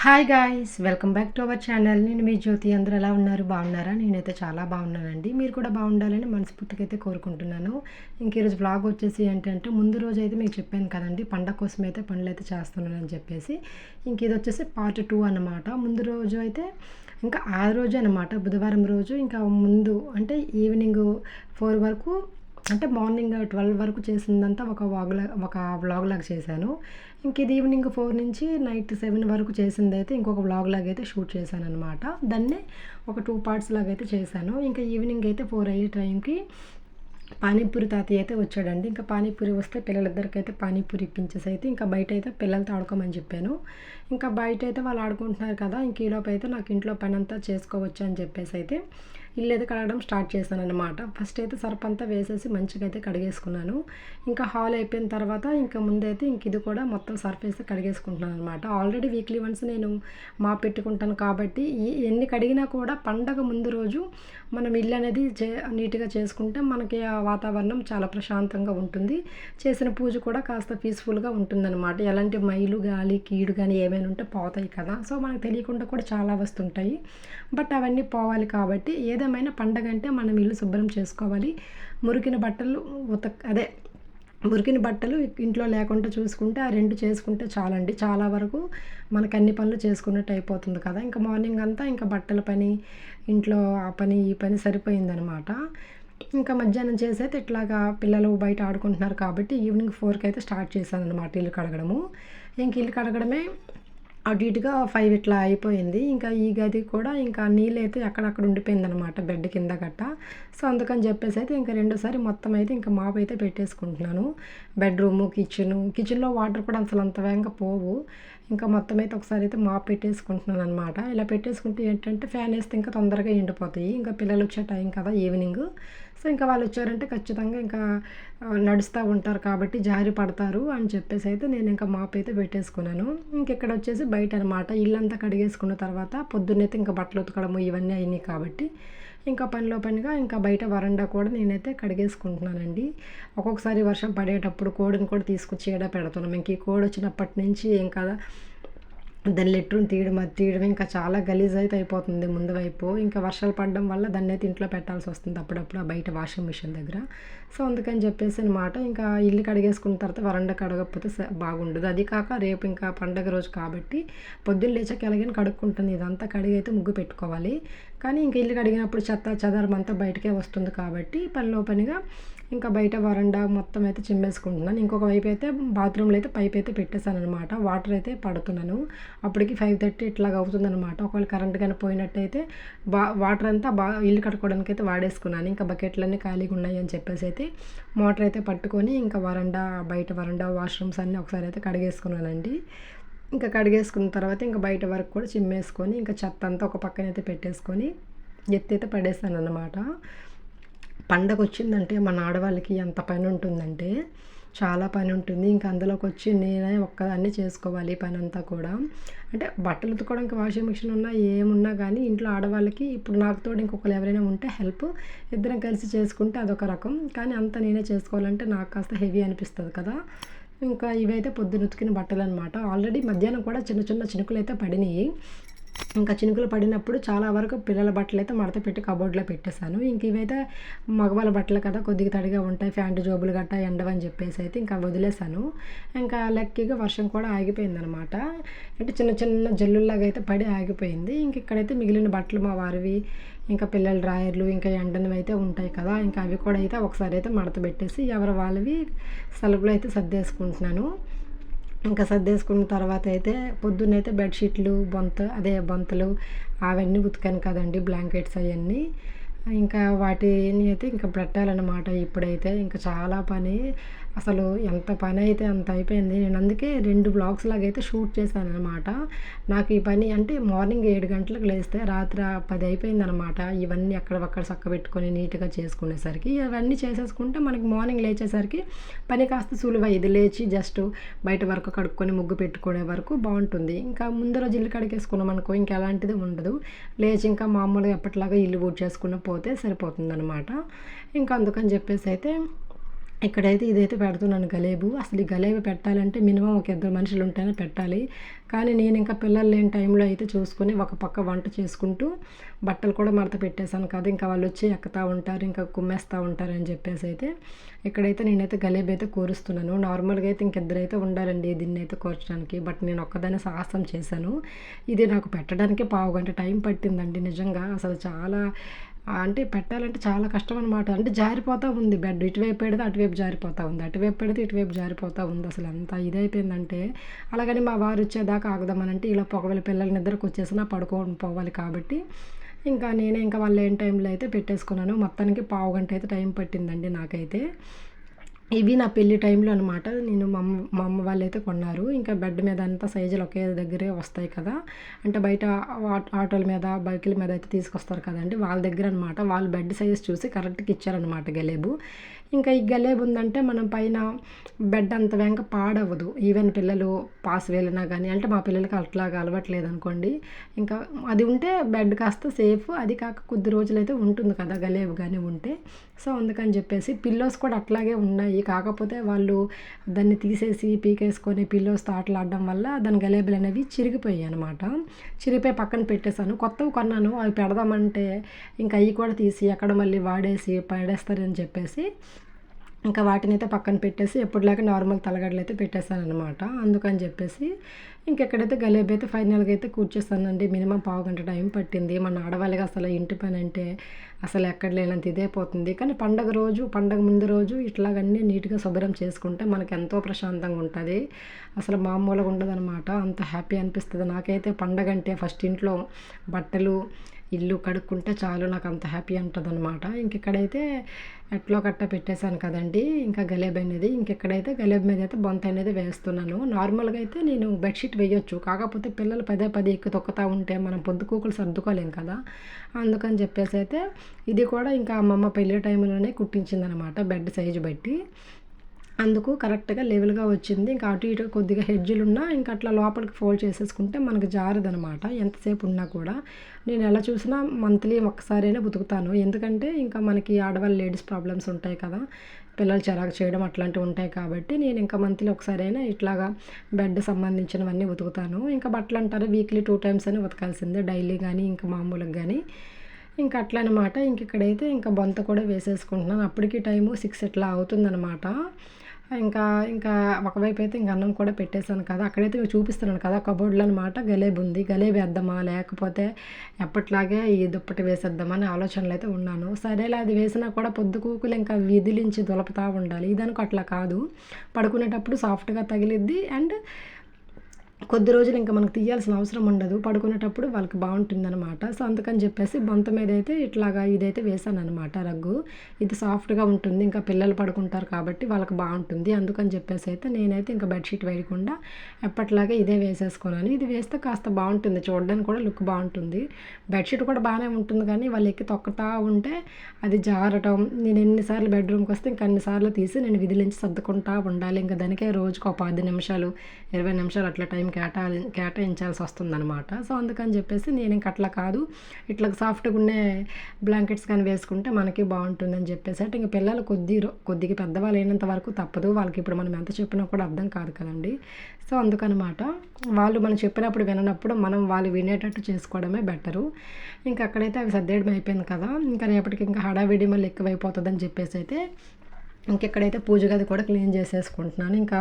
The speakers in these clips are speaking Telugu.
Hi guys, welcome back to our channel. నేను మీ జ్యోతి. అందరూ ఎలా ఉన్నారు? బాగున్నారా? నేనైతే చాలా బాగున్నానండి. మీరు కూడా బాగుండాలని మనస్ఫూర్తిగా అయితే కోరుకుంటున్నాను. ఇంక ఈరోజు వ్లాగ్ వచ్చేసి ఏంటంటే, ముందు రోజు అయితే మీకు చెప్పాను కదండి, పండగ కోసం అయితే పనులు అయితే చేస్తున్నానని చెప్పేసి. ఇంక ఇది వచ్చేసి పార్ట్ 2 అన్నమాట. ముందు రోజు అయితే ఇంకా ఆ రోజు అనమాట, బుధవారం రోజు ఇంకా ముందు అంటే ఈవినింగ్ 4 వరకు, అంటే మార్నింగ్ 12 వరకు చేసిందంతా ఒక వ్లాగ్ లాగా చేశాను. ఇంక ఇది ఈవినింగ్ 4 నుంచి నైట్ 7 వరకు చేసిందైతే ఇంకొక వ్లాగ్ లాగా అయితే షూట్ చేశాను అనమాట. దాన్ని ఒక 2 పార్ట్స్ లాగా అయితే చేశాను. ఇంకా ఈవినింగ్ అయితే 4 అయ్యే టైంకి పానీపూరి తాతయ్య అయితే వచ్చాడండి. ఇంకా పానీపూరి వస్తే పిల్లలిద్దరికైతే పానీపూరి ఇప్పించేసి అయితే ఇంకా బయట అయితే పిల్లలతో ఆడుకోమని చెప్పాను. ఇంకా బయట అయితే వాళ్ళు ఆడుకుంటున్నారు కదా, ఇంక ఈలోపు అయితే నాకు ఇంట్లో పని అంతా చేసుకోవచ్చు అని చెప్పేసి అయితే ఇల్లు అయితే కడగడం స్టార్ట్ చేశాను అనమాట. ఫస్ట్ అయితే సర్ఫ్ అంతా వేసేసి మంచిగా అయితే కడిగేసుకున్నాను. ఇంకా హాల్ అయిపోయిన తర్వాత ఇంకా ముందైతే ఇంక ఇది కూడా మొత్తం సర్ఫ్ వేసి కడిగేసుకుంటున్నాను అనమాట. ఆల్రెడీ వీక్లీ వన్స్ నేను పెట్టుకుంటాను కాబట్టి ఎన్ని కడిగినా కూడా పండగ ముందు రోజు మనం ఇల్లు అనేది నీట్గా చేసుకుంటే మనకి ఆ వాతావరణం చాలా ప్రశాంతంగా ఉంటుంది. చేసిన పూజ కూడా కాస్త పీస్ఫుల్గా ఉంటుందన్నమాట. ఎలాంటి మైలు గాలి కీడు కానీ ఏమైనా ఉంటే పోతాయి కదా. సో మనకు తెలియకుండా కూడా చాలా వస్తుంటాయి. బట్ అవన్నీ పోవాలి కాబట్టి ఏదేమైనా పండగ అంటే మనం ఇల్లు శుభ్రం చేసుకోవాలి. మురికిన బట్టలు మురికిన బట్టలు ఇంట్లో లేకుండా చూసుకుంటే ఆ 2 చేసుకుంటే చాలండి. చాలా వరకు మనకు అన్ని పనులు చేసుకున్నట్టు అయిపోతుంది కదా. ఇంకా మార్నింగ్ అంతా ఇంకా బట్టల పని, ఇంట్లో ఆ పని ఈ పని సరిపోయిందనమాట. ఇంకా మధ్యాహ్నం చేసైతే ఇట్లాగా పిల్లలు బయట ఆడుకుంటున్నారు కాబట్టి ఈవినింగ్ 4కి అయితే స్టార్ట్ చేశాను అనమాట ఇల్లు కడగడము. ఇంక ఇల్లు కడగడమే అటు ఇటుగా 5 ఇట్లా అయిపోయింది. ఇంకా ఈ గది కూడా ఇంకా నీళ్ళైతే అక్కడక్కడ ఉండిపోయిందనమాట, బెడ్ కింద గట్ట. సో అందుకని చెప్పేసి అయితే ఇంకా రెండోసారి మొత్తం అయితే ఇంకా మాప్ అయితే పెట్టేసుకుంటున్నాను. బెడ్రూము, కిచెన్లో వాటర్ కూడా అసలు అంత వేగంగా పోవు. ఇంకా మొత్తం అయితే ఒకసారి అయితే మాప్ పెట్టేసుకుంటున్నాను అనమాట. ఇలా పెట్టేసుకుంటే ఏంటంటే ఫ్యాన్ వేస్తే ఇంకా తొందరగా ఎండిపోతాయి. ఇంకా పిల్లలు వచ్చే టైం కదా ఈవినింగ్. సో ఇంకా వాళ్ళు వచ్చారంటే ఖచ్చితంగా ఇంకా నడుస్తూ ఉంటారు కాబట్టి జారి పడతారు అని చెప్పేసి అయితే నేను ఇంకా మాప్ అయితే పెట్టేసుకున్నాను. ఇంకెక్కడ వచ్చేసి బయట అనమాట. ఇల్లంతా కడిగేసుకున్న తర్వాత పొద్దున్నైతే ఇంకా బట్టలు ఉతకడము ఇవన్నీ అయినాయి కాబట్టి ఇంకా పనిలో పనిగా ఇంకా బయట వరండా కూడా నేనైతే కడిగేసుకుంటున్నానండి. ఒక్కొక్కసారి వర్షం పడేటప్పుడు కోడిని కూడా తీసుకొచ్చి ఏడ పెడుతున్నాం. ఇంక ఈ కోడి వచ్చినప్పటి నుంచి ఇంకా దాని లెట్రుని తీయడం ఇంకా చాలా గలీజ్ అయితే అయిపోతుంది ముందు వైపు. ఇంకా వర్షాలు పడడం వల్ల దాన్ని అయితే ఇంట్లో పెట్టాల్సి వస్తుంది అప్పుడప్పుడు ఆ బయట వాషింగ్ మిషన్ దగ్గర. సో అందుకని చెప్పేసి అనమాట ఇంకా ఇల్లు కడిగేసుకున్న తర్వాత వరండా కడగకపోతే బాగుండదు. అది కాక రేపు ఇంకా పండగ రోజు కాబట్టి పొద్దున్న లేచాక ఎలాగైనా కడుక్కుంటుంది. ఇదంతా కడిగి అయితే ముగ్గు పెట్టుకోవాలి. కానీ ఇంక ఇల్లు కడిగినప్పుడు చెత్త చెదారం అంతా బయటకే వస్తుంది కాబట్టి పనిలో పనిగా ఇంకా బయట వరండా మొత్తం అయితే చిమ్మేసుకుంటున్నాను. ఇంకొక వైపు అయితే బాత్రూంలో అయితే పైప్ అయితే పెట్టేశాను అనమాట. వాటర్ అయితే పడుతున్నాను. అప్పటికి 5:30 ఇట్లాగ అవుతుందన్నమాట. ఒకవేళ కరెంట్ కానీ పోయినట్టయితే వాటర్ అంతా ఇల్లు కట్టుకోవడానికి అయితే వాడేసుకున్నాను. ఇంకా బకెట్లన్నీ ఖాళీగా ఉన్నాయి అని చెప్పేసి అయితే మోటార్ అయితే పట్టుకొని ఇంకా బయట వరండా వాష్రూమ్స్ అన్నీ ఒకసారి అయితే కడిగేసుకున్నానండి. ఇంకా కడిగేసుకున్న తర్వాత ఇంకా బయట వరకు కూడా చిమ్మేసుకొని ఇంకా చెత్త అంతా ఒక పక్కన అయితే పెట్టేసుకొని ఎత్తైతే పడేస్తాను అన్నమాట. పండగ వచ్చిందంటే మన ఆడవాళ్ళకి ఎంత పని ఉంటుందంటే చాలా పని ఉంటుంది. ఇంకా అందులోకి వచ్చి నేనే ఒక్కదాన్ని చేసుకోవాలి పని అంతా కూడా. అంటే బట్టలు ఉతుకోవడానికి వాషింగ్ మిషన్ ఉన్నా ఏమున్నా కానీ ఇంట్లో ఆడవాళ్ళకి ఇప్పుడు నాకు తోడు ఇంకొకరు ఎవరైనా ఉంటే హెల్ప్ ఇద్దరం కలిసి చేసుకుంటే అదొక రకం. కానీ అంతా నేనే చేసుకోవాలంటే నాకు కాస్త హెవీ అనిపిస్తుంది కదా. ఇంకా ఇవైతే పొద్దున ఉతికిన బట్టలు అనమాట. ఆల్రెడీ మధ్యాహ్నం కూడా చిన్న చిన్న చినుకులు అయితే పడినాయి. ఇంకా చినుకులు పడినప్పుడు చాలా వరకు పిల్లల బట్టలు అయితే మడత పెట్టి కబోర్డ్లో పెట్టేశాను. ఇంక ఇవైతే మగవాళ్ళ బట్టలు కదా కొద్దిగా తడిగా ఉంటాయి, ప్యాంటు జోబులు గట్ట ఎండవని చెప్పేసి అయితే ఇంకా వదిలేశాను. ఇంకా లక్కీగా వర్షం కూడా ఆగిపోయిందనమాట. అంటే చిన్న చిన్న జల్లుల్లాగా అయితే పడి ఆగిపోయింది. ఇంక ఇక్కడైతే మిగిలిన బట్టలు మా వారివి ఇంకా పిల్లల డ్రాయర్లు ఇంకా ఎండనివి అయితే ఉంటాయి కదా, ఇంకా అవి కూడా అయితే ఒకసారి అయితే మడత పెట్టేసి ఎవరి వాళ్ళవి సలుపులో అయితే సర్దేసుకుంటున్నాను. ఇంకా సర్దేసుకున్న తర్వాత అయితే పొద్దున్నైతే బెడ్షీట్లు బొంతలు అవన్నీ ఉతికాను కదండి, బ్లాంకెట్స్ అవన్నీ. ఇంకా వాటిని అయితే ఇంకా పెట్టాలన్నమాట. ఇప్పుడైతే ఇంకా చాలా పని, అసలు ఎంత పని అయితే అంత అయిపోయింది. నేను అందుకే 2 బ్లాగ్స్ లాగా అయితే షూట్ చేశాను అనమాట. నాకు ఈ పని అంటే మార్నింగ్ 7 గంటలకు లేస్తే రాత్రి 10 అయిపోయిందనమాట. ఇవన్నీ అక్కడ చక్కబెట్టుకొని నీట్గా చేసుకునేసరికి ఇవన్నీ చేసేసుకుంటే మనకి మార్నింగ్ లేచేసరికి పని కాస్త సులువయ్యేది. లేచి జస్ట్ బయట వరకు కడుక్కొని ముగ్గు పెట్టుకునే వరకు బాగుంటుంది. ఇంకా ముందు రోజు ఇల్లు కడిగేసుకున్నాం అనుకో ఇంకా ఎలాంటిది ఉండదు. లేచి ఇంకా మామూలుగా ఎప్పటిలాగా ఇల్లు ఊడ్ చేసుకున్న పోతే సరిపోతుందనమాట. ఇంకా అందుకని చెప్పేసి అయితే ఇక్కడైతే ఇదైతే పెడుతున్నాను గలేబు. అసలు ఈ గలేబు పెట్టాలంటే మినిమం ఒక ఇద్దరు మనుషులు ఉంటేనే పెట్టాలి. కానీ నేను ఇంకా పిల్లలు లేని టైంలో అయితే చూసుకొని ఒక పక్క వంట చేసుకుంటూ బట్టలు కూడా మడత పెట్టేశాను కదా. ఇంకా వాళ్ళు వచ్చి ఎక్కుతా ఉంటారు, ఇంకా కుమ్మేస్తూ ఉంటారు అని చెప్పేసి అయితే ఇక్కడైతే నేనైతే గలేబు అయితే కూరుస్తున్నాను. నార్మల్గా అయితే ఇంకిద్దరైతే ఉండాలండి దీన్ని అయితే కూర్చడానికి. బట్ నేను ఒక్కదాన్ని సాహసం చేశాను. ఇది నాకు పెట్టడానికి పావుగంట టైం పట్టిందండి నిజంగా. అసలు చాలా అంటే పెట్టాలంటే చాలా కష్టం అనమాట. అంటే జారిపోతూ ఉంది బెడ్. ఇటువైపు పెడితే అటువైపు జారిపోతూ ఉంది, అటువైపు పెడితే ఇటువైపు జారిపోతూ ఉంది. అసలు ఎంత ఇదైపోయిందంటే అలాగని మా వారు వచ్చేదాకా ఆగుదామనంటే ఇలా ఒకవేళ పిల్లల నిద్రకు వచ్చేసినా పడుకొని పోవాలి కాబట్టి ఇంకా నేనే ఇంకా వాళ్ళు లేని టైంలో అయితే పెట్టేసుకున్నాను. మొత్తానికి పావుగంట అయితే టైం పట్టిందండి నాకైతే. ఇవి నా పెళ్లి టైంలో అనమాట. నేను మా అమ్మ వాళ్ళైతే కొన్నారు. ఇంకా బెడ్ మీద అంతా సైజులు ఒకే దగ్గరే వస్తాయి కదా. అంటే బయట ఆటోల మీద బైకుల మీద అయితే తీసుకొస్తారు కదండి, వాళ్ళ దగ్గర అనమాట. వాళ్ళు బెడ్ సైజ్ చూసి కరెక్ట్గా ఇచ్చారనమాట గలేబు. ఇంకా ఈ గలేబు ఉందంటే మనం పైన బెడ్ అంత వెంక పాడవదు. ఈవెన్ పిల్లలు పాస్ వెళ్ళినా కానీ, అంటే మా పిల్లలకి అట్లాగా అలవాట్లేదు అనుకోండి. ఇంకా అది ఉంటే బెడ్ కాస్త సేఫ్. అది కాక కొద్ది రోజులైతే ఉంటుంది కదా గలేబు కానీ ఉంటే. సో అందుకని చెప్పేసి పిల్లోస్ కూడా అట్లాగే ఉన్నాయి. కాకపోతే వాళ్ళు దాన్ని తీసేసి పీకేసుకొని పిల్లోస్తో ఆటలాడడం వల్ల దాని గలేబులు అనేవి చిరిగిపోయాయి అనమాట. చిరిగిపోయి పక్కన పెట్టేశాను. కొత్తవి కొన్నాను, అవి పెడదామంటే ఇంకా అవి కూడా తీసి ఎక్కడ మళ్ళీ వాడేసి పడేస్తారని చెప్పేసి ఇంకా వాటినైతే పక్కన పెట్టేసి ఎప్పటిలాగా నార్మల్ తలగడలు అయితే పెట్టేశానమాట. అందుకని చెప్పేసి ఇంకెక్కడైతే గలేబీ అయితే ఫైనల్గా అయితే కూర్చేస్తానండి. మినిమం పావుగంట టైం పట్టింది. మన ఆడవాళ్ళకి అసలు ఇంటి పని అంటే అసలు ఎక్కడ లేనంత ఇదైపోతుంది. కానీ పండగ ముందు రోజు ఇట్లాగన్నీ నీట్గా శుభ్రం చేసుకుంటే మనకు ఎంతో ప్రశాంతంగా ఉంటుంది. అసలు మామూలుగా ఉండదనమాట. అంత హ్యాపీ అనిపిస్తుంది నాకైతే. పండగ అంటే ఫస్ట్ ఇంట్లో బట్టలు ఇల్లు కడుక్కుంటే చాలు, నాకు అంత హ్యాపీ ఉంటుంది అనమాట. ఇంకెక్కడైతే ఎట్లో కట్ట పెట్టేశాను కదండి ఇంకా గలేబ్ అనేది. ఇంకెక్కడైతే గలేబ్ మీద అయితే బొంత అనేది వేస్తున్నాను. నార్మల్గా అయితే నేను బెడ్షీట్ వేయొచ్చు, కాకపోతే పిల్లలు పదే పదే ఎక్కి తొక్కుతూ ఉంటే మనం పొద్దుకూకులు సర్దుకోలేం కదా. అందుకని చెప్పేసి అయితే ఇది కూడా ఇంకా అమ్మమ్మ పెళ్ళి టైంలోనే కుట్టించిందనమాట బెడ్ సైజు బట్టి. అందుకు కరెక్ట్గా లెవెల్గా వచ్చింది. ఇంకా అటు ఇటు కొద్దిగా హెడ్జులు ఉన్నా ఇంకా అట్లా లోపలికి ఫోల్డ్ చేసేసుకుంటే మనకు జారదనమాట ఎంతసేపు ఉన్నా కూడా. నేను ఎలా చూసినా మంత్లీ ఒక్కసారైనా ఉతుకుతాను. ఎందుకంటే ఇంకా మనకి ఆడవాళ్ళ లేడీస్ ప్రాబ్లమ్స్ ఉంటాయి కదా, పిల్లలు చిరాకు చేయడం అట్లాంటివి ఉంటాయి కాబట్టి నేను ఇంకా మంత్లీ ఒకసారైనా ఇట్లాగా బెడ్ సంబంధించినవన్నీ ఉతుకుతాను. ఇంకా బట్టలు అంటారు వీక్లీ 2 టైమ్స్ అని ఉతకాల్సిందే, డైలీ కానీ ఇంకా మామూలుగా కానీ. ఇంకా అట్లా అనమాట. ఇంక ఇక్కడైతే ఇంకా బొంత కూడా వేసేసుకుంటున్నాను. అప్పటికి టైము 6 ఇట్లా అవుతుందనమాట. ఇంకా ఇంకా ఒకవైపు అయితే ఇంక అన్నం కూడా పెట్టేశాను కదా. అక్కడైతే మీకు చూపిస్తున్నాను కదా కబోర్డ్లో అనమాట గలేబు ఉంది. గలేబు వేద్దామా లేకపోతే ఎప్పట్లాగే ఈ దుప్పటి వేసేద్దామా అనే ఆలోచనలు అయితే ఉన్నాను. సరేలే అది వేసినా కూడా పొద్దుకూకులు ఇంకా విదిలించి దులపుతూ ఉండాలి. ఇదనుకో అట్లా కాదు, పడుకునేటప్పుడు సాఫ్ట్గా తగిలిద్ది. అండ్ కొద్ది రోజులు ఇంకా మనకు తీయాల్సిన అవసరం ఉండదు. పడుకునేటప్పుడు వాళ్ళకి బాగుంటుందన్నమాట. సో అందుకని చెప్పేసి బొంత మీద అయితే ఇట్లాగా ఇదైతే వేసాననమాట రగ్గు. ఇది సాఫ్ట్గా ఉంటుంది, ఇంకా పిల్లలు పడుకుంటారు కాబట్టి వాళ్ళకి బాగుంటుంది. అందుకని చెప్పేసి అయితే నేనైతే ఇంకా బెడ్షీట్ వేయకుండా ఎప్పటిలాగే ఇదే వేసేసుకున్నాను. ఇది వేస్తే కాస్త బాగుంటుంది, చూడడానికి కూడా లుక్ బాగుంటుంది. బెడ్షీట్ కూడా బాగానే ఉంటుంది కానీ వాళ్ళు ఎక్కి తొక్కుతూ ఉంటే అది జారటం. నేను ఎన్నిసార్లు బెడ్రూమ్కి వస్తే ఇంకా అన్నిసార్లు తీసి నేను విధులించి సర్దుకుంటూ ఉండాలి. ఇంకా దానికే రోజుకు ఒక 10 నిమిషాలు 20 నిమిషాలు అట్లా టైం కేటాయించాల్సి వస్తుందన్నమాట. సో అందుకని చెప్పేసి నేను ఇంక అట్లా కాదు, ఇట్లా సాఫ్ట్గా ఉండే బ్లాంకెట్స్ కానీ వేసుకుంటే మనకి బాగుంటుందని చెప్పేసి అంటే ఇంక పిల్లలు కొద్దిగా పెద్దవాళ్ళు అయినంత వరకు తప్పదు. వాళ్ళకి ఇప్పుడు మనం ఎంత చెప్పినా కూడా అర్థం కాదు కదండి. సో అందుకనమాట వాళ్ళు మనం చెప్పినప్పుడు విననప్పుడు మనం వాళ్ళు వినేటట్టు చేసుకోవడమే బెటరు. ఇంకా అక్కడైతే అవి సర్దేయడం అయిపోయింది కదా. ఇంకా రేపటికి ఇంకా హడావిడి మళ్ళీ ఎక్కువైపోతుందని చెప్పేసి అయితే ఇంకెక్కడైతే పూజ గది కూడా క్లీన్ చేసేసుకుంటున్నాను. ఇంకా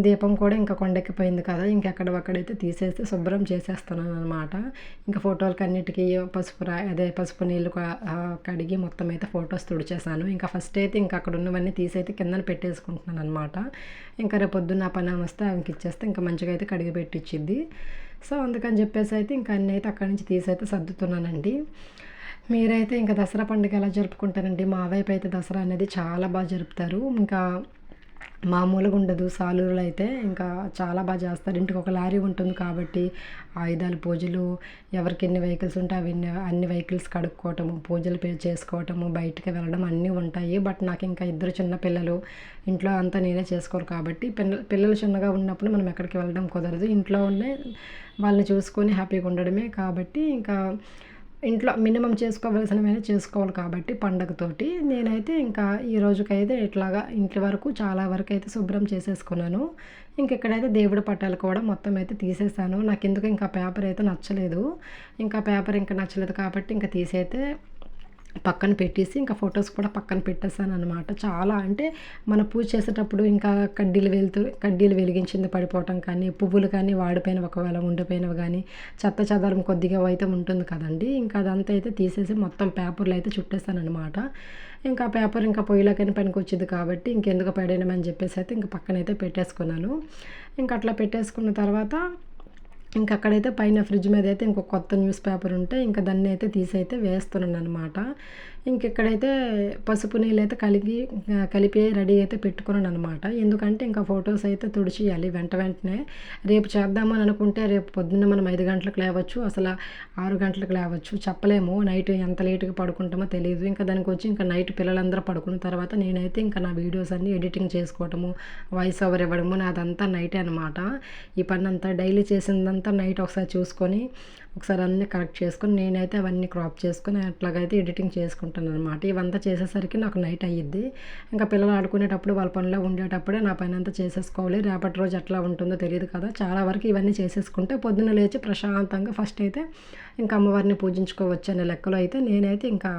దీపం కూడా ఇంకా కొండెక్కిపోయింది కదా, ఇంకెక్కడక్కడైతే తీసేసి శుభ్రం చేసేస్తున్నాను అనమాట. ఇంకా ఫోటోలకి అన్నిటికీ పసుపు నీళ్ళు కడిగి మొత్తం అయితే ఫొటోస్ తుడిచేసాను. ఇంకా ఫస్ట్ అయితే ఇంకా అక్కడ ఉన్నవన్నీ తీసైతే కిందన పెట్టేసుకుంటున్నాను అనమాట. ఇంకా రేపు పొద్దున్న పని వస్తే ఆమెకి ఇచ్చేస్తే ఇంకా మంచిగా అయితే కడిగి పెట్టించిద్ది. సో అందుకని చెప్పేసి అయితే ఇంకా అన్నీ అయితే అక్కడి నుంచి తీసైతే సర్దుతున్నానండి. మీరైతే ఇంకా దసరా పండుగ ఎలా జరుపుకుంటారండి? మా వైపు అయితే దసరా అనేది చాలా బాగా జరుపుతారు. ఇంకా మామూలుగా ఉండదు. సాలూరులో అయితే ఇంకా చాలా బాగా చేస్తారు. ఇంటికి ఒక లారీ ఉంటుంది కాబట్టి ఆయుధాల పూజలు, ఎవరికి ఎన్ని వెహికల్స్ ఉంటే అన్ని వెహికల్స్ కడుక్కోవటము, పూజలు చేసుకోవటము, బయటికి వెళ్ళడం అన్నీ ఉంటాయి. బట్ నాకు ఇంకా 2 చిన్న పిల్లలు, ఇంట్లో అంతా నేనే చేసుకోరు కాబట్టి పిల్లలు చిన్నగా ఉన్నప్పుడు మనం ఎక్కడికి వెళ్ళడం కుదరదు. ఇంట్లో ఉండే వాళ్ళని చూసుకొని హ్యాపీగా ఉండడమే కాబట్టి ఇంకా ఇంట్లో మినిమమ్ చేసుకోవాల్సినవైనా చేసుకోవాలి కాబట్టి పండగతోటి నేనైతే ఇంకా ఈ రోజుకైతే ఇట్లాగా ఇంటి వరకు చాలా వరకు అయితే శుభ్రం చేసేసుకున్నాను. ఇక్కడైతే దేవుడి పటాలు కూడా మొత్తం అయితే తీసేసాను. నాకెందుకో ఇంకా పేపర్ అయితే నచ్చలేదు. ఇంకా పేపర్ ఇంకా నచ్చలేదు కాబట్టి ఇంకా తీసైతే పక్కన పెట్టేసి ఇంకా ఫొటోస్ కూడా పక్కన పెట్టేసాననమాట. చాలా అంటే మన పూజ చేసేటప్పుడు ఇంకా కడ్డీలు వెలిగించింది పడిపోవటం కానీ, పువ్వులు కానీ వాడిపోయినవి ఒకవేళ ఉండిపోయినవి కానీ, చెత్త చెదారం కొద్దిగా అయితే ఉంటుంది కదండీ! ఇంకా అదంతా అయితే తీసేసి మొత్తం పేపర్లు అయితే చుట్టేసాననమాట. ఇంకా పేపర్ ఇంకా పొయ్యిలోకైనా పనికొచ్చేది కాబట్టి ఇంకెందుకు పడేయడమని చెప్పేసి అయితే ఇంక పక్కనైతే పెట్టేసుకున్నాను. ఇంక అట్లా పెట్టేసుకున్న తర్వాత అక్కడైతే పైన ఫ్రిడ్జ్ మీద అయితే ఇంకో కొత్త న్యూస్ పేపర్ ఉంటే ఇంకా దాన్ని అయితే తీసి అయితే వేస్తున్నాను అనమాట. ఇక్కడైతే పసుపు నీళ్ళు అయితే కలిపి రెడీ అయితే పెట్టుకున్నాను అనమాట. ఎందుకంటే ఇంకా ఫొటోస్ అయితే తుడిచేయాలి వెంటనే. రేపు చేద్దామని అనుకుంటే రేపు పొద్దున్న మనం 5 గంటలకు లేవచ్చు, అసలు 6 గంటలకు లేవచ్చు, చెప్పలేము. నైట్ ఎంత లేట్గా పడుకుంటామో తెలియదు. ఇంకా దానికి వచ్చి ఇంకా నైట్ పిల్లలందరూ పడుకున్న తర్వాత నేనైతే ఇంకా నా వీడియోస్ అన్నీ ఎడిటింగ్ చేసుకోవటము, వాయిస్ ఓవర్ ఇవ్వడము నాదంతా నైటే అనమాట. ఈ పని అంతా డైలీ చేసిందంతా నైట్ ఒకసారి చూసుకొని ఒకసారి అన్నీ కరెక్ట్ చేసుకొని నేనైతే అవన్నీ క్రాప్ చేసుకొని అట్లాగైతే ఎడిటింగ్ చేసుకుంటాను అనమాట. ఇవంతా చేసేసరికి నాకు నైట్ అయ్యిద్ది. ఇంకా పిల్లలు ఆడుకునేటప్పుడు వాళ్ళ పనిలో ఉండేటప్పుడే నా పని అంతా చేసేసుకోవాలి. రేపటి రోజు ఎట్లా ఉంటుందో తెలియదు కదా. చాలా వరకు ఇవన్నీ చేసేసుకుంటే పొద్దున్న లేచి ప్రశాంతంగా ఫస్ట్ అయితే ఇంకా అమ్మవారిని పూజించుకోవచ్చు అనే లెక్కలో అయితే నేనైతే ఇంకా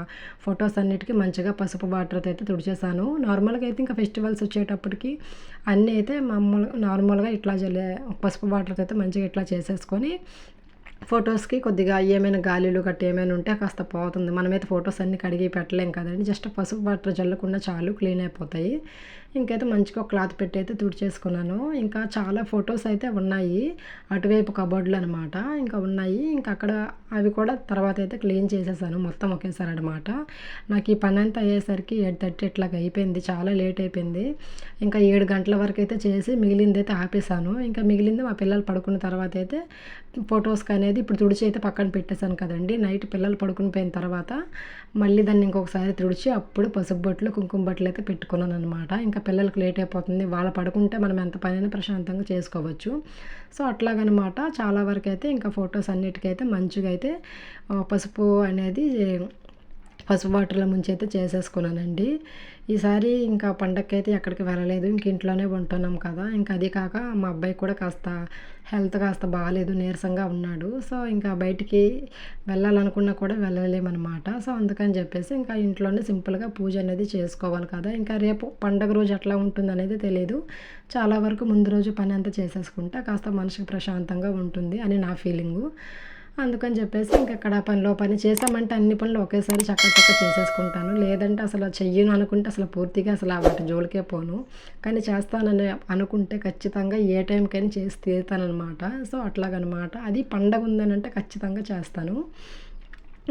ఫొటోస్ అన్నిటికీ మంచిగా పసుపు వాటర్తో అయితే తుడిచేసాను. నార్మల్గా అయితే ఇంకా ఫెస్టివల్స్ వచ్చేటప్పటికి అన్నీ అయితే నార్మల్గా ఇట్లా పసుపు వాటర్తో అయితే మంచిగా ఇట్లా చేసేసుకొని ఫొటోస్కి కొద్దిగా ఏమైనా గాలిలు గట్ట ఏమైనా ఉంటే కాస్త పోతుంది. మనమైతే ఫొటోస్ అన్నీ కడిగి పెట్టలేం కదండి. జస్ట్ పసుపు వాటర్ జల్లకుండా చాలు క్లీన్ అయిపోతాయి. ఇంకైతే మంచిగా ఒక క్లాత్ పెట్టి అయితే తుడిచేసుకున్నాను. ఇంకా చాలా ఫొటోస్ అయితే ఉన్నాయి అటువైపు కబోర్డ్లో అనమాట. ఇంకా ఉన్నాయి. అక్కడ అవి కూడా తర్వాత అయితే క్లీన్ చేసేసాను మొత్తం ఒకేసారి అనమాట. నాకు ఈ పని అంతా అయ్యేసరికి 8:30 ఇట్లాగ అయిపోయింది. చాలా లేట్ అయిపోయింది. ఇంకా 7 గంటల వరకు అయితే చేసి మిగిలింది అయితే ఆపేసాను. ఇంకా మిగిలింది మా పిల్లలు పడుకున్న తర్వాత అయితే ఫొటోస్కి అనేది ఇప్పుడు తుడిచి అయితే పక్కన పెట్టేశాను కదండి. నైట్ పిల్లలు పడుకుని పోయిన తర్వాత మళ్ళీ దాన్ని ఇంకొకసారి తుడిచి అప్పుడు పసుపు బొట్లు కుంకుమ బట్టలు అయితే పెట్టుకున్నాను అనమాట. ఇంకా పిల్లలకి లేట్ అయిపోతుంది. వాళ్ళు పడుకుంటే మనం ఎంత పనైనా ప్రశాంతంగా చేసుకోవచ్చు. సో అట్లాగనమాట. చాలా వరకు అయితే ఇంకా ఫొటోస్ అన్నిటికైతే మంచిగా అయితే పసుపు అనేది పసుపు వాటర్లో ముంచి అయితే చేసేసుకున్నానండి. ఈసారి ఇంకా పండగకైతే ఎక్కడికి వెళ్ళలేదు. ఇంట్లోనే ఉంటున్నాం కదా. ఇంకా అది కాక మా అబ్బాయి కూడా కాస్త హెల్త్ కాస్త బాగాలేదు, నీరసంగా ఉన్నాడు. సో ఇంకా బయటికి వెళ్ళాలనుకున్నా కూడా వెళ్ళలేమన్నమాట. సో అందుకని చెప్పేసి ఇంకా ఇంట్లోనే సింపుల్గా పూజ అనేది చేసుకోవాలి కదా. ఇంకా రేపు పండగ రోజు ఎట్లా ఉంటుంది అనేది తెలియదు. చాలా వరకు ముందు రోజు పని అంతా చేసేసుకుంటే కాస్త మనసుకి ప్రశాంతంగా ఉంటుంది అని నా ఫీలింగు. అందుకని చెప్పేసి ఇక్కడ పనిలో పని చేసామంటే అన్ని పనులు ఒకేసారి చక్క చేసేసుకుంటాను. లేదంటే అసలు చెయ్యను అనుకుంటే అసలు పూర్తిగా అసలు వాటి జోలికే పోను. కానీ చేస్తానని అనుకుంటే ఖచ్చితంగా ఏ టైంకైనా చేసి తీరుతానమాట. సో అట్లాగనమాట. అది పండగ ఉందనంటే ఖచ్చితంగా చేస్తాను.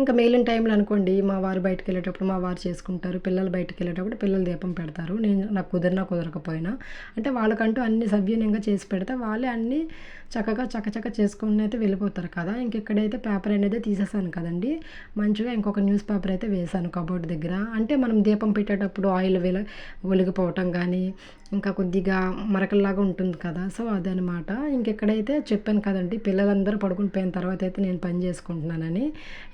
ఇంకా మిగిలిన టైంలో అనుకోండి మా వారు బయటకు వెళ్ళేటప్పుడు మా వారు చేసుకుంటారు. పిల్లలు బయటకు వెళ్ళేటప్పుడు పిల్లలు దీపం పెడతారు. నాకు కుదిరినా కుదరకపోయినా అంటే వాళ్ళకంటూ అన్ని సవ్యంగా చేసి పెడితే వాళ్ళే అన్నీ చక్కగా చకచక చేసుకొని అయితే వెళ్ళిపోతారు కదా. ఇక్కడైతే పేపర్ అనేది తీసేసాను కదండి. మంచిగా ఇంకొక న్యూస్ పేపర్ అయితే వేసాను కబోర్డ్ దగ్గర. అంటే మనం దీపం పెట్టేటప్పుడు ఆయిల్ ఒలిగిపోవటం కానీ ఇంకా కొద్దిగా మరకల్లాగా ఉంటుంది కదా. సో అదనమాట. ఇక్కడైతే చెప్పాను కదండి పిల్లలందరూ పడుకుని పోయిన తర్వాత అయితే నేను పని చేసుకుంటున్నానని.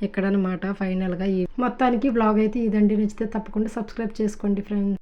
ఇక్కడనమాట ఫైనల్గా ఈ మొత్తానికి బ్లాగ్ అయితే ఇదండి. నచ్చితే తప్పకుండా సబ్స్క్రైబ్ చేసుకోండి ఫ్రెండ్స్.